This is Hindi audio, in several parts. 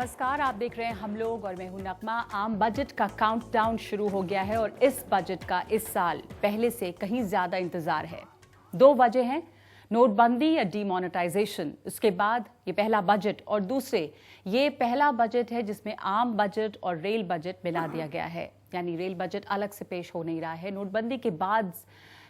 नमस्कार, आप देख रहे हैं हम लोग और मैं हूं नगमा। आम बजट का काउंटडाउन शुरू हो गया है और इस बजट का इस साल पहले से कहीं ज्यादा इंतजार है। दो वजह हैं, नोटबंदी या डीमोनेटाइजेशन। उसके बाद ये पहला बजट और दूसरे ये पहला बजट है जिसमें आम बजट और रेल बजट मिला दिया गया है, यानी रेल बजट अलग से पेश हो नहीं रहा है। नोटबंदी के बाद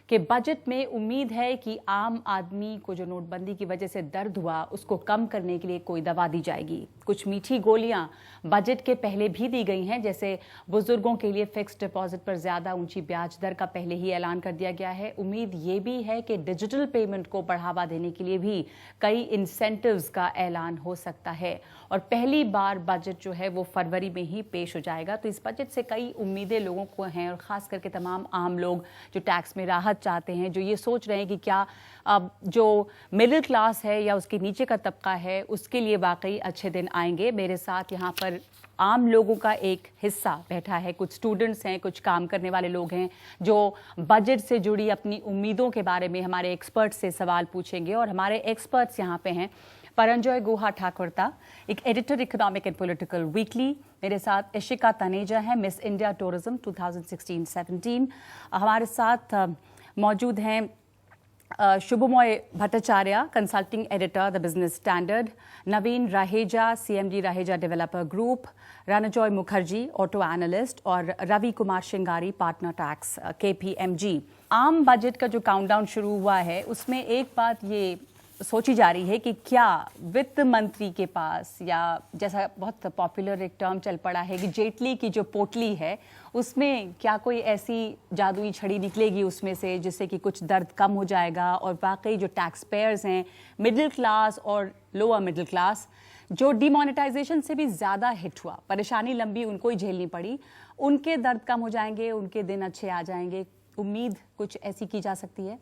के बजट में उम्मीद है कि आम आदमी को जो नोटबंदी की वजह से दर्द हुआ उसको कम करने के लिए कोई दवा दी जाएगी। कुछ मीठी गोलियां बजट के पहले भी दी गई हैं, जैसे बुजुर्गों के लिए फिक्स्ड डिपॉजिट पर ज्यादा ऊंची ब्याज दर का पहले ही ऐलान कर दिया गया है। उम्मीद ये भी है कि डिजिटल पेमेंट को बढ़ावा देने के लिए भी कई इंसेंटिव्स का ऐलान हो सकता है और पहली बार बजट जो है वो फरवरी में ही पेश हो जाएगा। तो इस बजट से कई उम्मीदें लोगों को हैं और खास करके तमाम आम लोग जो टैक्स में राहत चाहते हैं, जो ये सोच रहे हैं कि क्या अब जो मिडिल क्लास है या उसके नीचे का तबका है उसके लिए वाकई अच्छे दिन आएंगे। मेरे साथ यहाँ पर आम लोगों का एक हिस्सा बैठा है, कुछ स्टूडेंट्स हैं, कुछ काम करने वाले लोग हैं जो बजट से जुड़ी अपनी उम्मीदों के बारे में हमारे एक्सपर्ट से सवाल पूछेंगे। और हमारे एक्सपर्ट्स यहाँ पे हैं परंजॉय गुहा ठाकुरता, एक editor economic and political weekly. मेरे साथ इशिका तनेजा है, मिस इंडिया टूरिज्म 2016-17। हमारे साथ मौजूद हैं Shubhomoy Bhattacharya, consulting editor the Business Standard, Naveen Raheja, CMD Raheja developer group, Ranjoy Mukherjee, auto analyst, और Ravi Kumar Shingari, partner tax KPMG। आम बजट का जो काउंटडाउन शुरू हुआ है उसमें एक बात ये सोची जा रही है कि क्या वित्त मंत्री के पास, या जैसा बहुत पॉपुलर एक टर्म चल पड़ा है कि जेटली की जो पोटली है उसमें क्या कोई ऐसी जादुई छड़ी निकलेगी उसमें से जिससे कि कुछ दर्द कम हो जाएगा और वाकई जो टैक्स पेयर्स हैं, मिडिल क्लास और लोअर मिडिल क्लास, जो डिमोनेटाइजेशन से भी ज़्यादा हिट हुआ, परेशानी लंबी उनको ही झेलनी पड़ी, उनके दर्द कम हो जाएंगे, उनके दिन अच्छे आ जाएंगे। उम्मीद कुछ ऐसी की जा सकती है?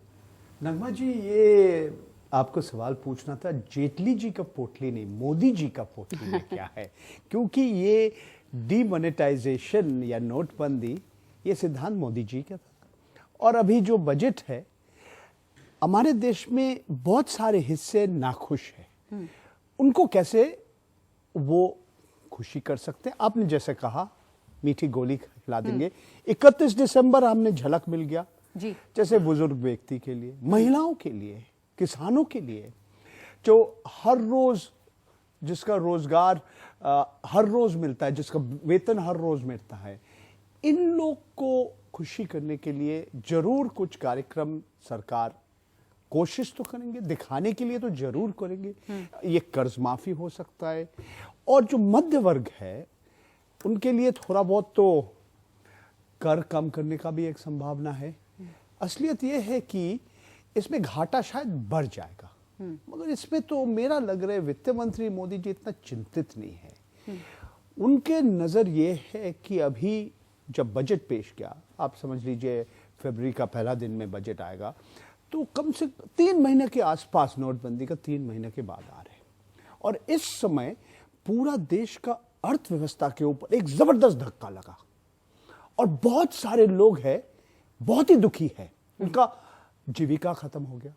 नगमा जी, ये आपको सवाल पूछना था, जेटली जी का पोटली नहीं, मोदी जी का पोटली में क्या है, क्योंकि ये डीमोनेटाइजेशन या नोटबंदी ये सिद्धांत मोदी जी का था। और अभी जो बजट है, हमारे देश में बहुत सारे हिस्से नाखुश हैं, उनको कैसे वो खुशी कर सकते हैं। आपने जैसे कहा मीठी गोली खिला देंगे। 31 दिसंबर हमने झलक मिल गया जी, जैसे बुजुर्ग व्यक्ति के लिए, महिलाओं के लिए, किसानों के लिए, जो हर रोज जिसका रोजगार हर रोज मिलता है, जिसका वेतन हर रोज मिलता है, इन लोग को खुशी करने के लिए जरूर कुछ कार्यक्रम सरकार कोशिश तो करेंगे, दिखाने के लिए तो जरूर करेंगे। ये कर्ज माफी हो सकता है, और जो मध्य वर्ग है उनके लिए थोड़ा बहुत तो कर कम करने का भी एक संभावना है। असलियत यह है कि इसमें घाटा शायद बढ़ जाएगा, मगर इसमें तो मेरा लग रहा है वित्त मंत्री मोदी जी इतना चिंतित नहीं है। उनके नजर ये है कि अभी जब बजट पेश किया, आप समझ लीजिए फरवरी का पहला दिन में बजट आएगा, तो कम से 3 महीने के आसपास, नोटबंदी का 3 महीने के बाद आ रहे हैं, और इस समय पूरा देश का अर्थव्यवस्था के ऊपर एक जबरदस्त धक्का लगा और बहुत सारे लोग हैं बहुत ही दुखी है। उनका जीविका खत्म हो गया,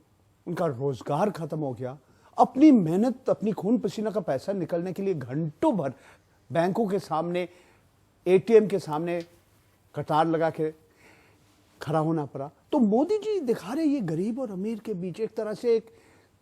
उनका रोजगार खत्म हो गया, अपनी मेहनत, अपनी खून पसीना का पैसा निकलने के लिए घंटों भर बैंकों के सामने, ATM के सामने कतार लगा के खड़ा होना पड़ा। तो मोदी जी दिखा रहे ये गरीब और अमीर के बीच, एक तरह से एक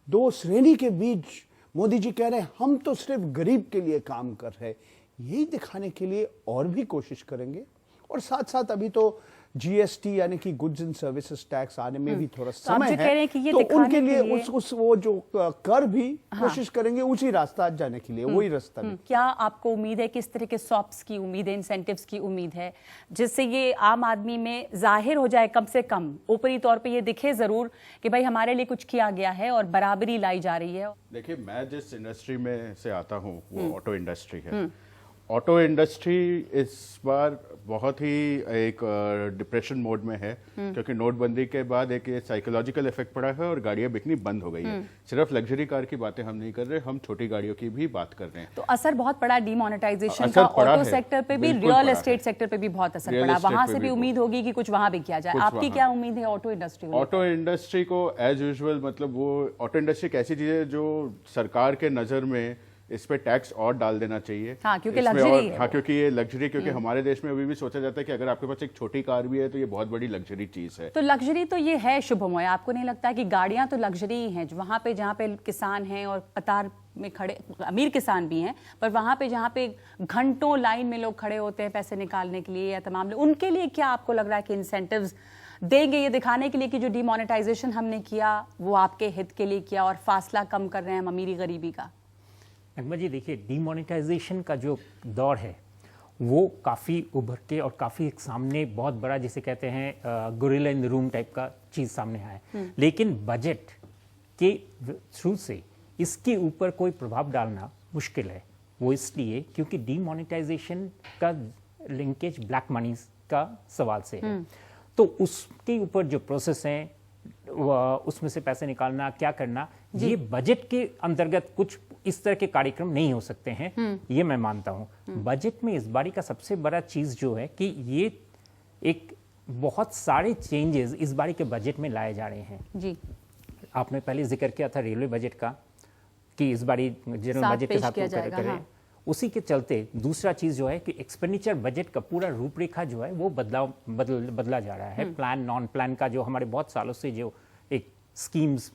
दो श्रेणी के बीच मोदी जी कह रहे हैं हम तो सिर्फ गरीब के लिए काम कर रहे हैं। यही दिखाने के लिए और भी कोशिश करेंगे, और साथ साथ अभी तो GST यानी कि गुड्स एंड सर्विसेज टैक्स आने में भी थोड़ा समय है, तो उनके लिए उस वो जो कर भी कोशिश करेंगे उसी रास्ता जाने के लिए, वही रास्ता भी। क्या आपको उम्मीद है, किस तरह के सॉप्स की उम्मीद है, इंसेंटिव्स की उम्मीद है, जिससे ये आम आदमी में जाहिर हो जाए, कम से कम ऊपरी तौर पे ये दिखे जरूर कि भाई हमारे लिए कुछ किया गया है और बराबरी लाई जा रही है? देखिए, मैं जिस इंडस्ट्री में से आता हूँ वो ऑटो इंडस्ट्री है। ऑटो इंडस्ट्री इस बार बहुत ही एक डिप्रेशन मोड में है, क्योंकि नोटबंदी के बाद एक साइकोलॉजिकल इफेक्ट पड़ा है और गाड़ियां बिकनी बंद हो गई है। सिर्फ लग्जरी कार की बातें हम नहीं कर रहे, हम छोटी गाड़ियों की भी बात कर रहे हैं। तो असर बहुत पड़ा डीमोनेटाइजेशन का, ऑटो सेक्टर पे भी, रियल एस्टेट सेक्टर पे भी बहुत असर पड़ा। वहां से भी उम्मीद होगी कि कुछ वहां भी किया जाए। आपकी क्या उम्मीद है ऑटो इंडस्ट्री? ऑटो इंडस्ट्री को एज यूजुअल, मतलब वो ऑटो इंडस्ट्री एक ऐसी चीज है जो सरकार के नजर में इस पे टैक्स और डाल देना चाहिए। हाँ, क्योंकि इसमें luxury और- है हाँ, क्योंकि ये लग्जरी, क्योंकि हमारे देश में अभी भी सोचा जाता है कि अगर आपके पास एक छोटी कार भी है तो ये बहुत बड़ी लग्जरी चीज है। तो लग्जरी तो ये है शुभमोय, आपको नहीं लगता कि गाड़ियां तो लग्जरी ही हैं? वहां पे जहाँ पे किसान हैं और कतार में खड़े, अमीर किसान भी हैं, पर वहां पे जहाँ पे घंटों लाइन में लोग खड़े होते हैं पैसे निकालने के लिए या तमाम लोग, उनके लिए क्या आपको लग रहा है कि इंसेंटिव्स देंगे ये दिखाने के लिए कि जो डिमोनेटाइजेशन हमने किया वो आपके हित के लिए किया और फासला कम कर रहे हैं हम अमीरी गरीबी का? नगमा जी देखिए, डिमोनेटाइजेशन का जो दौर है वो काफ़ी उभर के और काफ़ी एक सामने बहुत बड़ा, जिसे कहते हैं gorilla in the room type का चीज़ सामने आया है। लेकिन बजट के थ्रू से इसके ऊपर कोई प्रभाव डालना मुश्किल है। वो इसलिए क्योंकि डिमोनेटाइजेशन का लिंकेज ब्लैक मनी का सवाल से है। तो उसके ऊपर जो प्रोसेस है उसमें से पैसे निकालना, क्या करना, ये बजट के अंतर्गत कुछ इस तरह के कार्यक्रम नहीं हो सकते हैं, ये मैं मानता हूं। बजट में इस बारी का सबसे बड़ा चीज जो है कि ये एक बहुत सारे चेंजेस इस बारी के बजट में लाए जा रहे हैं। जी, आपने पहले जिक्र किया था रेलवे बजट का कि इस बारी जनरल बजट के साथ करें। हाँ। उसी के चलते दूसरा चीज जो है कि एक्सपेंडिचर बजट का पूरा रूपरेखा जो है वो बदला जा रहा है। प्लान नॉन प्लान का जो हमारे बहुत सालों से जो एक स्कीम्स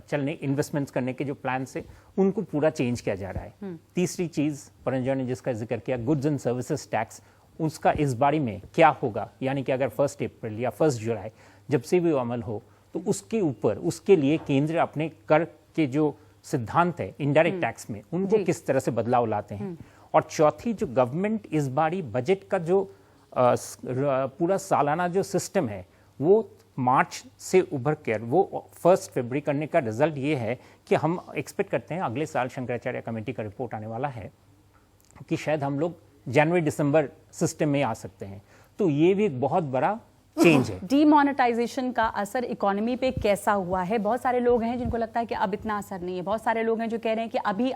चलने, इन्वेस्टमेंट्स करने के जो प्लान से उनको पूरा चेंज किया जा रहा है। तीसरी चीज परंजन ने जिसका जिक्र किया, गुड्स एंड सर्विसेज टैक्स, उसका इस बारी में क्या होगा, यानी कि अगर 1 अप्रैल या 1 जुलाई जब से भी वो अमल हो तो उसके ऊपर उसके लिए केंद्र अपने कर के जो सिद्धांत है इनडायरेक्ट टैक्स में उनको किस तरह से बदलाव लाते हैं। और चौथी, जो गवर्नमेंट इस बारी बजट का जो पूरा सालाना जो सिस्टम है वो मार्च से उभर कर वो 1 फरवरी करने का रिजल्ट ये है कि हम एक्सपेक्ट करते हैं अगले साल शंकराचार्य कमेटी का रिपोर्ट आने वाला है कि शायद हम लोग जनवरी दिसंबर सिस्टम में आ सकते हैं। तो ये भी एक बहुत बड़ा चेंज है। डीमोनेटाइजेशन का असर इकोनॉमी पे कैसा हुआ है? बहुत सारे लोग हैं जिनको लगता है कि अब इतना असर नहीं है, बहुत सारे लोग हैं जो कह रहे हैं कि अभी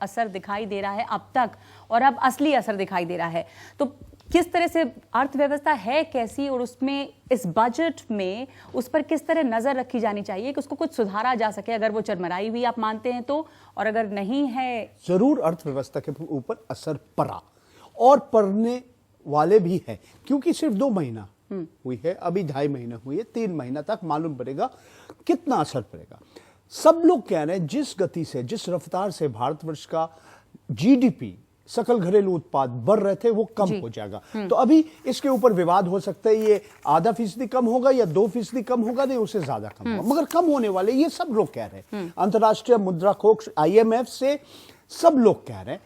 असर दिखाई दे रहा है अब तक, और अब असली असर दिखाई दे रहा है। तो किस तरह से अर्थव्यवस्था है कैसी, और उसमें इस बजट में उस पर किस तरह नजर रखी जानी चाहिए कि उसको कुछ सुधारा जा सके, अगर वो चरमराई हुई आप मानते हैं तो, और अगर नहीं है? जरूर अर्थव्यवस्था के ऊपर असर पड़ा और पड़ने वाले भी है, क्योंकि सिर्फ 2 महीना हुई है, अभी 2.5 महीना हुई है, 3 महीना तक मालूम पड़ेगा कितना असर पड़ेगा। सब लोग कह रहे हैं जिस गति से, जिस रफ्तार से भारतवर्ष का जीडीपी, सकल घरेलू उत्पाद बढ़ रहे थे, वो कम हो जाएगा। तो अभी इसके ऊपर विवाद हो सकता है, ये 0.5% कम होगा या 2% कम होगा, नहीं उससे ज्यादा कम होगा, मगर कम होने वाले, ये सब लोग कह रहे हैं। अंतर्राष्ट्रीय मुद्रा कोष IMF से सब लोग कह रहे हैं।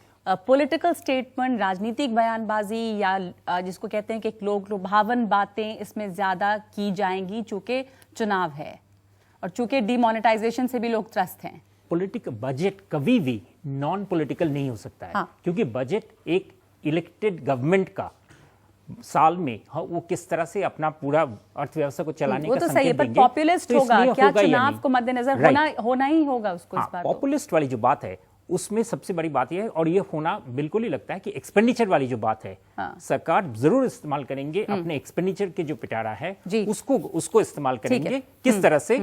पॉलिटिकल स्टेटमेंट, राजनीतिक बयानबाजी या जिसको कहते हैं कि लोक लुभावन बातें इसमें ज्यादा की जाएंगी चूंकि चुनाव है और चूंकि डिमोनेटाइजेशन से भी लोग त्रस्त हैं। पॉलिटिकल बजट कभी भी नॉन पॉलिटिकल नहीं हो सकता है। हाँ। क्योंकि बजट एक इलेक्टेड गवर्नमेंट का साल में वो किस तरह से अपना पूरा अर्थव्यवस्था को चलाने वो का तो संकेत सही है, पर देंगे। पॉपुलिस्ट तो होगा इसलिए क्या? होगा या चुनाव नहीं? को मद्देनजर Right. होना ही होगा उसको इस बार। पॉपुलिस्ट वाली जो बात है उसमें सबसे बड़ी बात यह है, और ये होना बिल्कुल ही लगता है कि एक्सपेंडिचर वाली जो बात है, सरकार जरूर इस्तेमाल करेंगे अपने एक्सपेंडिचर के जो पिटारा है उसको इस्तेमाल करेंगे किस तरह से,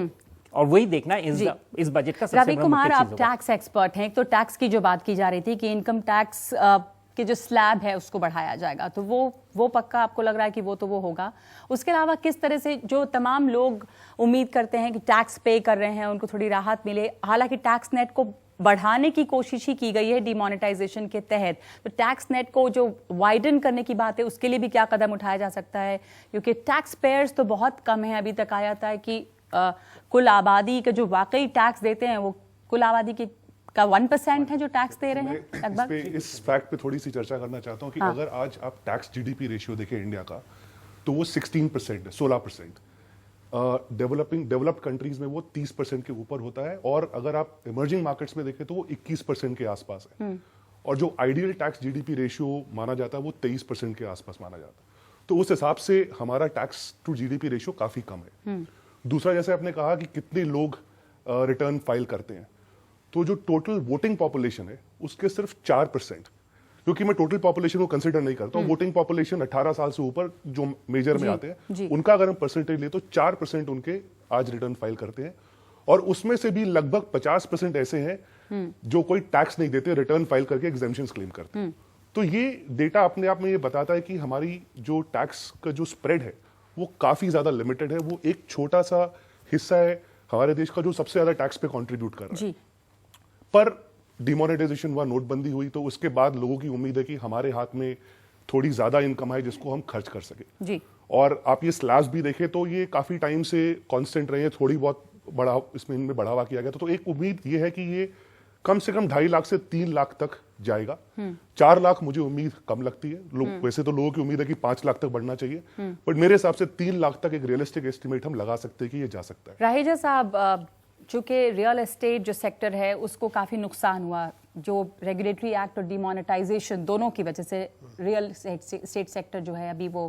और वही देखना इस बजट का सबसे रवि बड़ा कुमार, मुख्य आप चीज होगा। टैक्स एक्सपर्ट हैं, तो टैक्स की जो बात की जा रही थी कि इनकम टैक्स के जो स्लैब है उसको बढ़ाया जाएगा, तो वो पक्का आपको लग रहा है कि वो होगा? उसके अलावा किस तरह से जो तमाम लोग उम्मीद करते हैं कि टैक्स पे कर रहे हैं उनको थोड़ी राहत मिले, हालांकि टैक्स नेट को बढ़ाने की कोशिश ही की गई है डिमोनेटाइजेशन के तहत, तो टैक्स नेट को जो वाइडन करने की बात है उसके लिए भी क्या कदम उठाया जा सकता है? क्योंकि टैक्स पेयर्स तो बहुत कम है, अभी तक आया था कि कुल आबादी के जो वाकई टैक्स देते हैं वो कुल आबादी की का 1% है जो टैक्स दे रहे हैं लगभग। इस फैक्ट पे थोड़ी सी चर्चा करना चाहता हूँ कि अगर आज आप टैक्स GDP रेशियो देखें इंडिया का, तो वो 16% है, 16%। डेवलप्ड कंट्रीज में वो 30% के ऊपर होता है, और अगर आप इमर्जिंग मार्केट्स में देखें तो वो 21% के आसपास है। और जो आइडियल टैक्स GDP रेशियो माना जाता है वो 23% के आसपास माना जाता है। तो उस हिसाब से हमारा टैक्स टू GDP रेशियो काफी कम है। दूसरा, जैसे आपने कहा कि कितने लोग रिटर्न फाइल करते हैं, तो जो टोटल वोटिंग पॉपुलेशन है उसके सिर्फ 4%, क्योंकि मैं टोटल पॉपुलेशन को कंसिडर नहीं करता हूं, वोटिंग पॉपुलेशन 18 साल से ऊपर जो मेजर में आते हैं उनका अगर हम परसेंटेज ले तो 4% उनके आज रिटर्न फाइल करते हैं। और उसमें से भी लगभग 50% ऐसे हैं जो कोई टैक्स नहीं देते, रिटर्न फाइल करके एग्जेम्पशंस क्लेम करते हैं। तो ये डेटा अपने आप में ये बताता है कि हमारी जो टैक्स का जो स्प्रेड है वो काफी ज्यादा लिमिटेड है। वो एक छोटा सा हिस्सा है हमारे देश का जो सबसे ज्यादा टैक्स पे कंट्रीब्यूट कर रहा है। जी। पर डिमोनेटाइजेशन हुआ, नोटबंदी हुई, तो उसके बाद लोगों की उम्मीद है कि हमारे हाथ में थोड़ी ज्यादा इनकम है जिसको हम खर्च कर सके। जी। और आप ये स्लैब्स भी देखें तो ये काफी टाइम से कांस्टेंट रहे हैं, थोड़ी बहुत इसमें इनमें बढ़ावा किया गया था। तो एक उम्मीद ये है कि ये कम से कम 2.5 लाख से 3 लाख तक जाएगा। 4 लाख मुझे उम्मीद कम लगती है। वैसे तो लोगों की उम्मीद है कि 5 लाख तक बढ़ना चाहिए, बट मेरे हिसाब से 3 लाख तक एक रियलिस्टिक एस्टिमेट हम लगा सकते हैं कि ये जा सकता है। राहेजा साहब, चूंकि रियल एस्टेट जो सेक्टर है उसको काफ़ी नुकसान हुआ, जो रेगुलेटरी एक्ट और डिमोनेटाइजेशन दोनों की वजह से रियल एस्टेट सेक्टर जो है अभी वो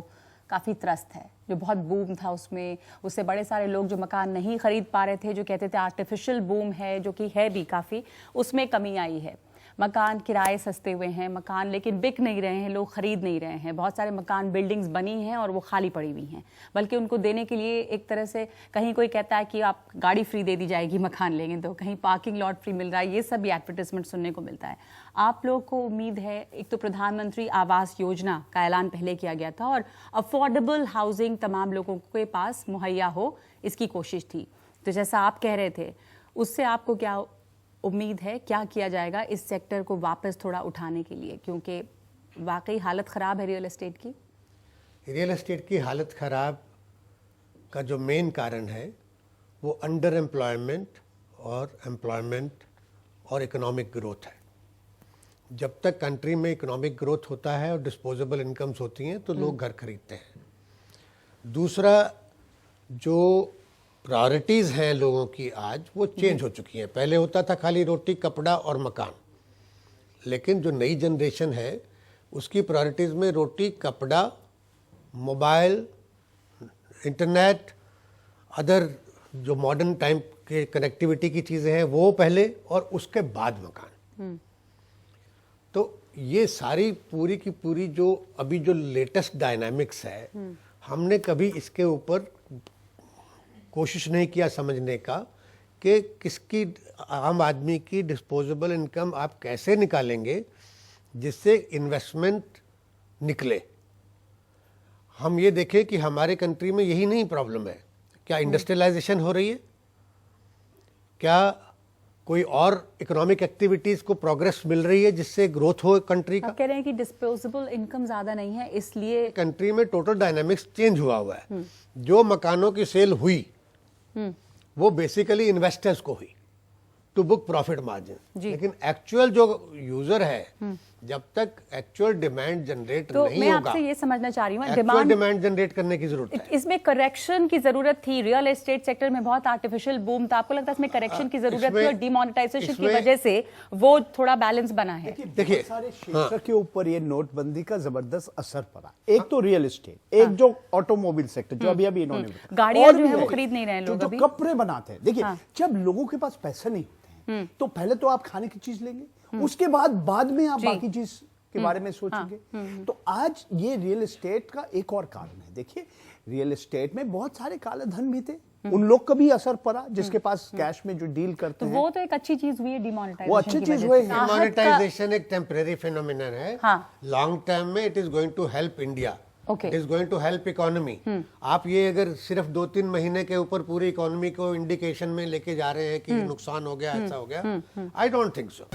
काफ़ी त्रस्त है। जो बहुत बूम था उससे बड़े सारे लोग जो मकान नहीं खरीद पा रहे थे, जो कहते थे आर्टिफिशियल बूम है, जो कि है भी काफ़ी, उसमें कमी आई है। मकान किराए सस्ते हुए हैं, मकान लेकिन बिक नहीं रहे हैं, लोग खरीद नहीं रहे हैं। बहुत सारे मकान बिल्डिंग्स बनी हैं और वो खाली पड़ी हुई हैं, बल्कि उनको देने के लिए एक तरह से कहीं कोई कहता है कि आप गाड़ी फ्री दे दी जाएगी मकान लेंगे तो, कहीं पार्किंग लॉट फ्री मिल रहा है, ये सब भी एडवर्टाइजमेंट सुनने को मिलता है। आप लोग को उम्मीद है, एक तो प्रधानमंत्री आवास योजना का ऐलान पहले किया गया था और अफोर्डेबल हाउसिंग तमाम लोगों के पास मुहैया हो, इसकी कोशिश थी। तो जैसा आप कह रहे थे, उससे आपको क्या उम्मीद है, क्या किया जाएगा इस सेक्टर को वापस थोड़ा उठाने के लिए, क्योंकि वाकई हालत ख़राब है रियल एस्टेट की? रियल एस्टेट की हालत ख़राब का जो मेन कारण है वो अंडर एम्प्लॉयमेंट और एम्प्लॉयमेंट और इकोनॉमिक ग्रोथ है। जब तक कंट्री में इकोनॉमिक ग्रोथ होता है और डिस्पोजेबल इनकम्स होती हैं तो लोग घर खरीदते हैं। दूसरा, जो प्रायोरिटीज़ हैं लोगों की आज, वो चेंज हो चुकी हैं। पहले होता था खाली रोटी, कपड़ा और मकान, लेकिन जो नई जनरेशन है उसकी प्रायोरिटीज़ में रोटी, कपड़ा, मोबाइल, इंटरनेट, अदर जो मॉडर्न टाइम के कनेक्टिविटी की चीज़ें हैं वो पहले, और उसके बाद मकान। तो ये सारी पूरी की पूरी जो अभी जो लेटेस्ट डायनामिक्स है, हमने कभी इसके ऊपर कोशिश नहीं किया समझने का कि किसकी, आम आदमी की डिस्पोजेबल इनकम आप कैसे निकालेंगे जिससे इन्वेस्टमेंट निकले। हम ये देखें कि हमारे कंट्री में यही नहीं प्रॉब्लम है। क्या इंडस्ट्रियलाइजेशन हो रही है? क्या कोई और इकोनॉमिक एक्टिविटीज़ को प्रोग्रेस मिल रही है जिससे ग्रोथ हो कंट्री का? आप कह रहे हैं कि डिस्पोजेबल इनकम ज़्यादा नहीं है, इसलिए कंट्री में टोटल डायनामिक्स चेंज हुआ है। जो मकानों की सेल हुई वो बेसिकली इन्वेस्टर्स को हुई टू बुक प्रॉफिट मार्जिन, लेकिन एक्चुअल जो यूजर है, जब तक एक्चुअल डिमांड जनरेट तो नहीं मैं होगा, आपसे ये समझना चाह रही हूँ, एक्चुअल डिमांड जनरेट करने की जरूरत है। इसमें करेक्शन की जरूरत थी। रियल एस्टेट सेक्टर में बहुत आर्टिफिशियल बूम था, आपको लगता है इसमें करेक्शन की जरूरत थी और डिमोनेटाइजेशन की वजह से वो थोड़ा बैलेंस बना है? देखिए, सारे क्षेत्र के ऊपर ये नोटबंदी का जबरदस्त असर पड़ा। एक तो रियल एस्टेट, एक जो ऑटोमोबाइल सेक्टर जो अभी अभी इन्होंने गाड़ियां और जो भी है वो है, खरीद नहीं रहे हैं लोग जो अभी। कपड़े बनाते हैं, देखिए जब लोगों के पास पैसे नहीं होते हैं तो पहले तो आप खाने की चीज लेंगे, उसके बाद में आप बाकी चीज के बारे में सोचेंगे। तो आज ये रियल एस्टेट का एक और कारण है। देखिए, रियल एस्टेट में बहुत सारे काले धन भी थे, उन लोग का भी असर पड़ा जिसके पास कैश में जो डील करते तो हैं। वो तो एक अच्छी चीज हुई है डिमोनेटाइजेशन, वो अच्छी चीज हुई है। डिमोनेटाइजेशन एक टेम्परेरी फिनोमिनन है। लॉन्ग टर्म में it is going to help India, it is going to help economy. आप ये अगर सिर्फ 2-3 महीने के ऊपर पूरी इकोनॉमी को इंडिकेशन में लेके जा रहे हैं कि नुकसान हो गया, ऐसा हो गया, आई डोंट थिंक सो।